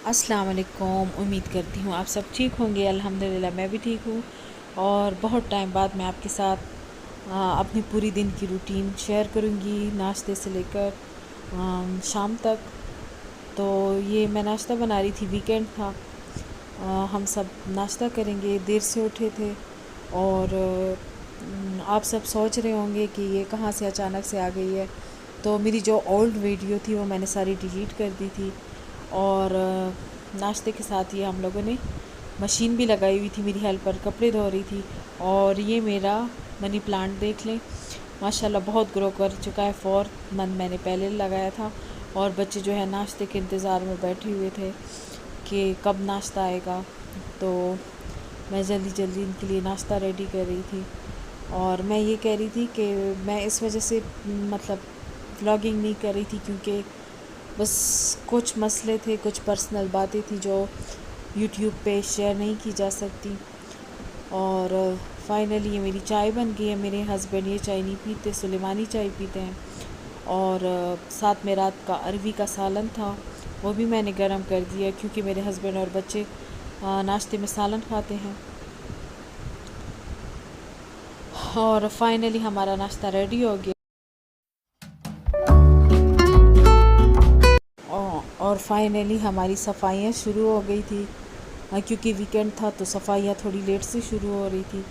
अस्सलाम वालेकुम। उम्मीद करती हूँ आप सब ठीक होंगे। अल्हम्दुलिल्लाह मैं भी ठीक हूँ। और बहुत टाइम बाद मैं आपके साथ अपनी पूरी दिन की रूटीन शेयर करूँगी, नाश्ते से लेकर शाम तक। तो ये मैं नाश्ता बना रही थी, वीकेंड था। हम सब नाश्ता करेंगे, देर से उठे थे। और आप सब सोच रहे होंगे कि ये कहाँ से अचानक से आ गई है। तो मेरी जो ओल्ड वीडियो थी वो मैंने सारी डिलीट कर दी थी। और नाश्ते के साथ ही हम लोगों ने मशीन भी लगाई हुई थी, मेरी हेल्पर कपड़े धो रही थी। और ये मेरा मनी प्लांट देख लें, माशाल्लाह बहुत ग्रो कर चुका है। 4 मंथ मैंने पहले लगाया था। और बच्चे जो है नाश्ते के इंतज़ार में बैठे हुए थे कि कब नाश्ता आएगा। तो मैं जल्दी जल्दी इनके लिए नाश्ता रेडी कर रही थी। और मैं ये कह रही थी कि मैं इस वजह से मतलब व्लॉगिंग नहीं कर रही थी क्योंकि बस कुछ मसले थे, कुछ पर्सनल बातें थी जो यूट्यूब पे शेयर नहीं की जा सकती। और फाइनली ये मेरी चाय बन गई है। मेरे हस्बैंड ये चाय नहीं पीते, सुलेमानी चाय पीते हैं। और साथ में रात का अरवी का सालन था, वो भी मैंने गरम कर दिया क्योंकि मेरे हस्बैंड और बच्चे नाश्ते में सालन खाते हैं। और फाइनली हमारा नाश्ता रेडी हो गया। और फाइनली हमारी सफाइयाँ शुरू हो गई थी। क्योंकि वीकेंड था तो सफाइयाँ थोड़ी लेट से शुरू हो रही थी।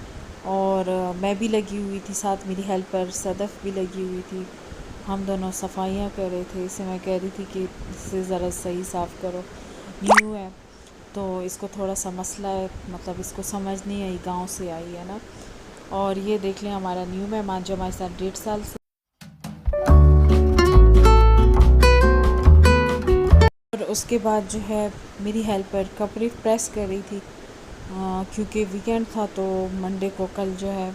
और मैं भी लगी हुई थी, साथ मेरी हेल्पर सदफ़ भी लगी हुई थी। हम दोनों सफाइयाँ कर रहे थे। इसे मैं कह रही थी कि इसे ज़रा सही साफ़ करो, न्यू है तो इसको थोड़ा सा मसला है, मतलब इसको समझ नहीं आई, गांव से आई है ना। और ये देख लें हमारा न्यू मेहमान जो हमारे साथ 1.5 साल से। और उसके बाद जो है मेरी हेल्पर कपड़े प्रेस कर रही थी। क्योंकि वीकेंड था तो मंडे को कल जो है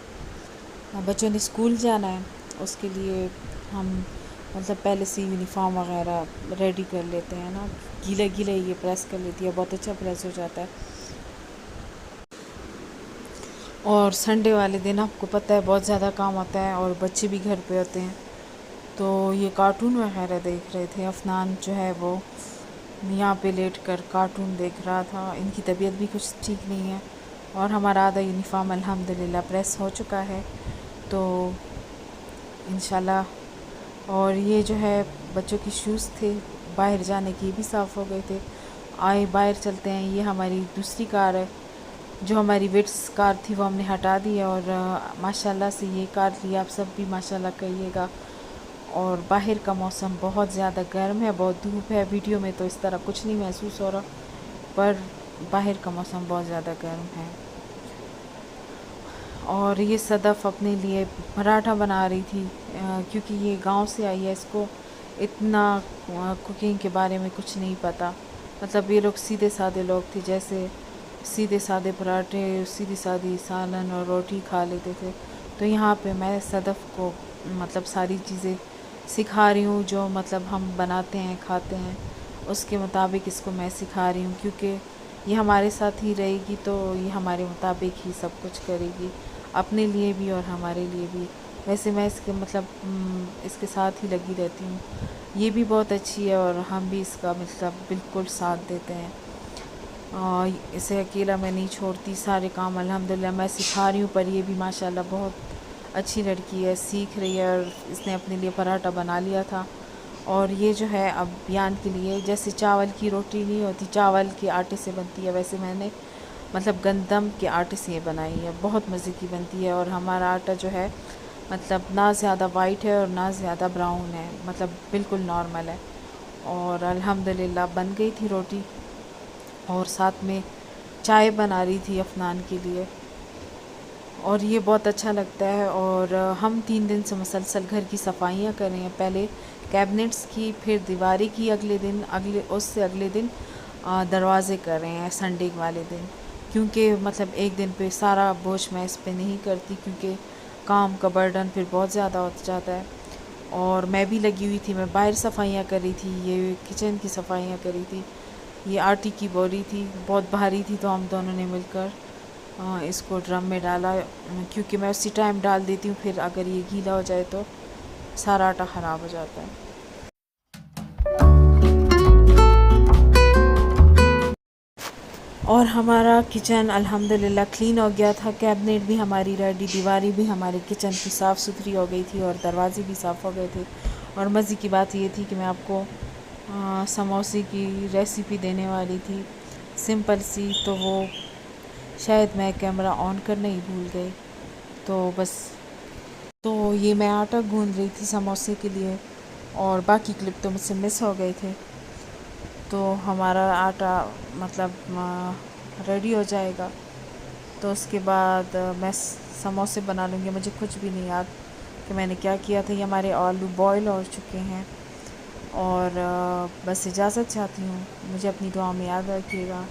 बच्चों ने स्कूल जाना है। उसके लिए हम मतलब पहले से यूनिफॉर्म वगैरह रेडी कर लेते हैं ना। गीले गीले ये प्रेस कर लेती है, बहुत अच्छा प्रेस हो जाता है। और संडे वाले दिन आपको पता है बहुत ज़्यादा काम होता है और बच्चे भी घर पे होते हैं। तो ये कार्टून वगैरह देख रहे थे। अफनान जो है वो यहाँ पे लेट कर कार्टून देख रहा था। इनकी तबीयत भी कुछ ठीक नहीं है। और हमारा आधा यूनिफॉर्म अल्हम्दुलिल्लाह प्रेस हो चुका है तो इंशाल्लाह। और ये जो है बच्चों की शूज़ थे बाहर जाने की, भी साफ़ हो गए थे। आए बाहर चलते हैं। ये हमारी दूसरी कार है, जो हमारी विट्स कार थी वो हमने हटा दी है। और माशाल्लाह से ये कार ली, आप सब भी माशाल्लाह कहिएगा। और बाहर का मौसम बहुत ज़्यादा गर्म है, बहुत धूप है। वीडियो में तो इस तरह कुछ नहीं महसूस हो रहा, पर बाहर का मौसम बहुत ज़्यादा गर्म है। और ये सदफ़ अपने लिए पराठा बना रही थी क्योंकि ये गांव से आई है, इसको इतना कुकिंग के बारे में कुछ नहीं पता। मतलब ये लोग सीधे साधे लोग थे, जैसे सीधे साधे पराठे, सीधी सादी सालन और रोटी खा लेते थे। तो यहाँ पे मैं सदफ़ को मतलब सारी चीज़ें सिखा रही हूँ जो मतलब हम बनाते हैं खाते हैं, उसके मुताबिक इसको मैं सिखा रही हूँ। क्योंकि ये हमारे साथ ही रहेगी तो ये हमारे मुताबिक ही सब कुछ करेगी, अपने लिए भी और हमारे लिए भी। वैसे मैं इसके मतलब इसके साथ ही लगी रहती हूँ। ये भी बहुत अच्छी है और हम भी इसका मतलब बिल्कुल साथ देते हैं। इसे अकेला मैं नहीं छोड़ती, सारे काम अल्हम्दुलिल्लाह मैं सिखा रही हूँ। पर ये भी माशाल्लाह बहुत अच्छी लड़की है, सीख रही है। और इसने अपने लिए पराठा बना लिया था। और ये जो है अब बयान के लिए, जैसे चावल की रोटी नहीं होती, चावल के आटे से बनती है, वैसे मैंने मतलब गंदम के आटे से ये बनाई है। बहुत मज़े की बनती है। और हमारा आटा जो है मतलब ना ज़्यादा वाइट है और ना ज़्यादा ब्राउन है, मतलब बिल्कुल नॉर्मल है। और अल्हम्दुलिल्लाह बन गई थी रोटी। और साथ में चाय बना रही थी अफनान के लिए। और ये बहुत अच्छा लगता है। और हम 3 दिन से मुसलसल घर की सफाइयाँ कर रहे हैं। पहले कैबिनेट्स की, फिर दीवारी की, उससे अगले दिन दरवाज़े कर रहे हैं संडे वाले दिन। क्योंकि मतलब एक दिन पे सारा बोझ मैं इस पे नहीं करती, क्योंकि काम का बर्डन फिर बहुत ज़्यादा हो जाता है। और मैं भी लगी हुई थी, मैं बाहर सफाइयाँ कर रही थी, ये किचन की सफाइयाँ कर रही थी। ये आटे की बोरी थी, बहुत भारी थी, तो हम दोनों ने मिलकर इसको ड्रम में डाला। क्योंकि मैं उसी टाइम डाल देती हूँ, फिर अगर ये गीला हो जाए तो सारा आटा ख़राब हो जाता है। और हमारा किचन अल्हम्दुलिल्लाह क्लीन हो गया था। कैबिनेट भी हमारी रेडी, दीवारी भी हमारे किचन की साफ़ सुथरी हो गई थी और दरवाजे भी साफ़ हो गए थे। और मज़े की बात ये थी कि मैं आपको समोसे की रेसिपी देने वाली थी, सिंपल सी, तो वो शायद मैं कैमरा ऑन करना ही भूल गई। तो बस, तो ये मैं आटा गूंद रही थी समोसे के लिए और बाकी क्लिप तो मुझसे मिस हो गए थे। तो हमारा आटा मतलब रेडी हो जाएगा, तो उसके बाद मैं समोसे बना लूँगी। मुझे कुछ भी नहीं याद कि मैंने क्या किया था। ये हमारे आलू बॉयल हो चुके हैं और बस इजाज़त चाहती हूँ। मुझे अपनी दुआ में याद रखिएगा।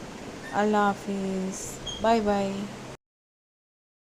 अल्लाह हाफिज़, बाय बाय।